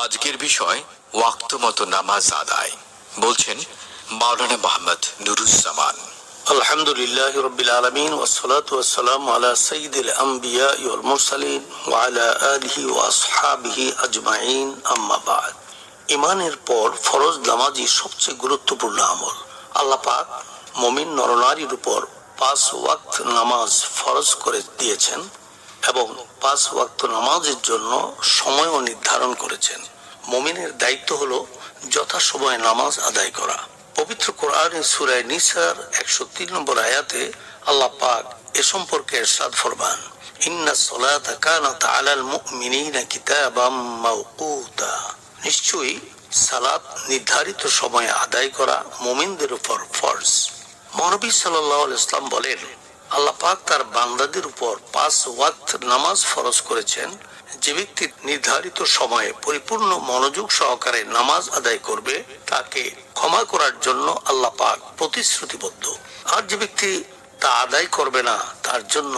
আজকের বিষয় ওয়াক্ত মতো নামাজ আদায়। বলছেন মাওলানা মোহাম্মদ নুরুজ্জামান। আলহামদুলিল্লাহি রাব্বিল আলামিন ওয়াসসালাতু ওয়াসসালামু আলা সাইয়্যিদিল আমবিয়া ওয়াল মুরসালিন ওয়া আলা আলিহি ওয়া আসহাবিহি আজমাইন, আম্মা বা'দ। ঈমানের পর ফরজ নামাজই সবচেয়ে গুরুত্বপূর্ণ আমল। আল্লাহ পাক মুমিন নরনারীর উপর 5 ওয়াক্ত নামাজ ফরজ করে দিয়েছেন এবং 5 ওয়াক্ত নামাজের জন্য সময়ও নির্ধারণ করেছেন। মুমিনের দায়িত্ব হলো যথাসময়ে নামাজ আদায় করা। পবিত্র কোরআনের সূরা নিসার 103 নম্বর আয়াতে আল্লাহ পাক এ সম্পর্কে ইরশাদ ফরমান, ইন্নাস সালাতা কানাত আলাল মুমিনিনা কিতাবাম মাওকুতা। নিশ্চয়ই সালাত নির্ধারিত সময়ে আদায় করা মুমিনদের উপর ফরজ। মহানবী সাল্লাল্লাহু আলাইহি ওয়াসাল্লাম বলেন, আল্লাহ পাক তার বান্দাদের উপর 5 ওয়াক্ত নামাজ ফরজ করেছেন। যে ব্যক্তি নির্ধারিত সময়ে পরিপূর্ণ মনোযোগ সহকারে নামাজ আদায় করবে তাকে ক্ষমা করার জন্য আল্লাহ পাক প্রতিশ্রুতিবদ্ধ। আর যে ব্যক্তি তা আদায় করবে না তার জন্য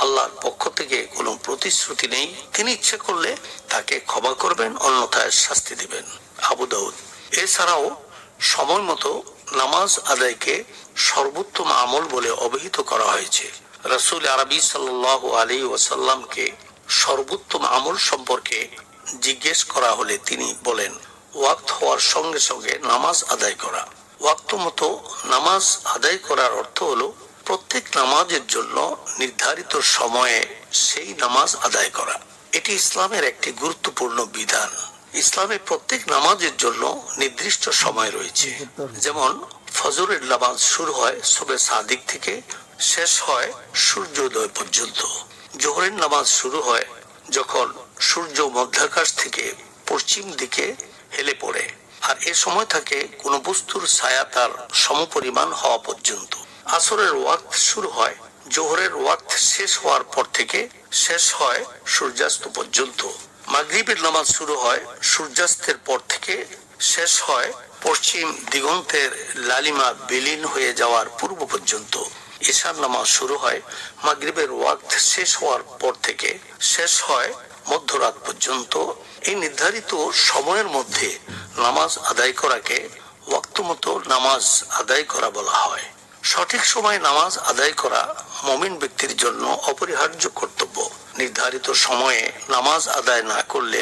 আল্লাহর পক্ষ থেকে কোনো প্রতিশ্রুতি নেই। তিনি ইচ্ছে করলে তাকে ক্ষমা করবেন, অন্যথায় শাস্তি দিবেন। আবু দাউদ। এছাড়াও সময় মতো নামাজ আদায়কে সর্বোত্তম আমল বলে অভিহিত করা হয়েছে। রাসূল আরবি সাল্লাল্লাহু আলাইহি ওয়াসাল্লামকে সর্বোত্তম আমল সম্পর্কে জিজ্ঞেস করা হলে তিনি বলেন, ওয়াক্ত হওয়ার সঙ্গে সঙ্গে নামাজ আদায় করা। ওয়াক্ত মতো নামাজ আদায় করার অর্থ হলো প্রত্যেক নামাজের জন্য নির্ধারিত সময়ে সেই নামাজ আদায় করা। এটি ইসলামের একটি গুরুত্বপূর্ণ বিধান। ইসলামে প্রত্যেক নামাজের জন্য নির্দিষ্ট সময় রয়েছে। যেমন ফজরের নামাজ শুরু হয় সুবহে সাদিক থেকে, শেষ হয় সূর্যোদয় পর্যন্ত। জোহরের নামাজ শুরু হয় যখন সূর্য মধ্যাকাশ থেকে পশ্চিম দিকে হেলে পড়ে, আর এ সময় থাকে কোন বস্তুর ছায়া তার সমপরিমাণ হওয়া পর্যন্ত। আসরের ওয়াক্ত শুরু হয় জোহরের ওয়াক্ত শেষ হওয়ার পর থেকে, শেষ হয় সূর্যাস্ত পর্যন্ত। মাগরিবের নামাজ শুরু হয় সূর্যাস্তের পর থেকে, শেষ হয় পশ্চিম দিগন্তের লালিমা বিলীন হয়ে যাওয়ার পূর্ব পর্যন্ত। ঈশার নামাজ শুরু হয় মাগরিবের ওয়াক্ত শেষ হওয়ার পর থেকে, শেষ হয় মধ্যরাত পর্যন্ত। এই নির্ধারিত সময়ের মধ্যে নামাজ আদায় করাকে ওয়াক্ত মতো নামাজ আদায় করা বলা হয়। সঠিক সময়ে নামাজ আদায় করা মুমিন ব্যক্তির জন্য অপরিহার্য কর্তব্য। নির্ধারিত সময়ে নামাজ আদায় না করলে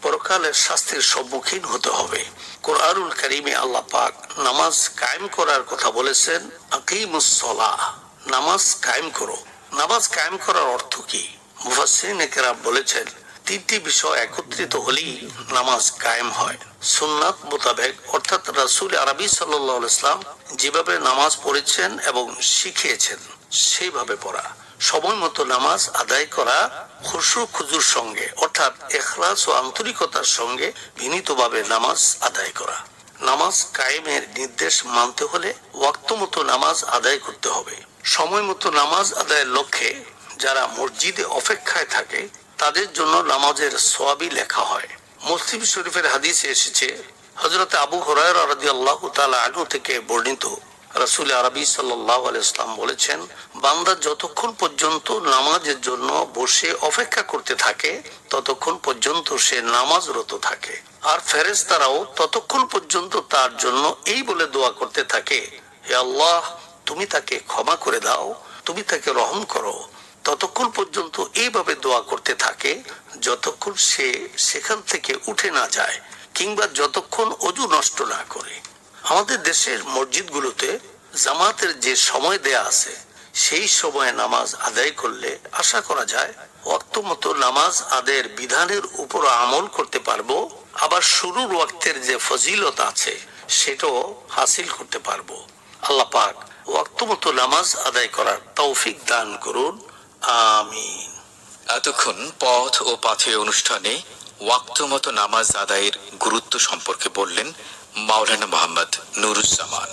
পরকালের শাস্তির সম্মুখীন হতে হবে। কোরআনুল কারীমে আল্লাহ পাক নামাজ কায়েম করার কথা বলেছেন, আকিমুস সালাহ, নামাজ কায়েম করো। নামাজ কায়েম করার অর্থ কি? মুফাসসিরিনে কেরাম বলেছেন, 3টি বিষয় একত্রিত হলেই নামাজ কায়েম হয়। সুন্নাত মোতাবেক, অর্থাৎ রাসূল আরবি সাল্লাল্লাহু আলাইহি ওয়াসাল্লাম যেভাবে নামাজ পড়েছেন এবং শিখিয়েছেন সেইভাবে পড়া। সময় মতো নামাজ আদায় করা, খুশু খুজুর সঙ্গে অর্থাৎ ইখলাস ও আন্তরিকতার সঙ্গে বিনীতভাবে নামাজ আদায় করা। নামাজ কায়েমের নির্দেশ মানতে হলে ওয়াক্ত মতো নামাজ আদায় করতে হবে। সময় মতো নামাজ আদায়ের লক্ষ্যে যারা মসজিদে অপেক্ষায় থাকে তাদের জন্য নামাজের সওয়াবই লেখা হয়। মুসলিম শরীফের হাদিসে এসেছে, হযরত আবু হুরায়রা রাদিয়াল্লাহু তাআলা আনহু থেকে বর্ণিত, রাসূল আরবি সাল্লাল্লাহু আলাইহি ওয়াসাল্লাম বলেছেন, বান্দা যতক্ষণ পর্যন্ত নামাজের জন্য বসে অপেক্ষা করতে থাকে ততক্ষণ পর্যন্ত সে নামাজরত থাকে, আর ফেরেশতারাও ততক্ষণ পর্যন্ত তার জন্য এই বলে দোয়া করতে থাকে, হে আল্লাহ, তুমি তাকে ক্ষমা করে দাও, তুমি তাকে রহম করো। ততক্ষণ পর্যন্ত এইভাবে দোয়া করতে থাকে যতক্ষণ সে সেখান থেকে উঠে না যায় কিংবা যতক্ষণ ওযু নষ্ট না করে। আমাদের দেশের মসজিদগুলোতে জামাতের যে সময় দেয়া আছে সেই সময়ে নামাজ আদায় করলে আশা করা যায় ওয়াক্ত মতো নামাজ আদায়ের বিধানের উপর আমল করতে পারবো, আবার শুরুর ওয়াক্তের যে ফজিলত আছে সেটাও হাসিল করতে পারবো। আল্লাহ পাক ওয়াক্ত মতো নামাজ আদায় করার তৌফিক দান করুন, আমিন। এতক্ষণ পথ ও পাথে অনুষ্ঠানে ওয়াক্ত মতো নামাজ আদায়ের গুরুত্ব সম্পর্কে বললেন মাওলানা মোহাম্মদ নুরুজ্জামান।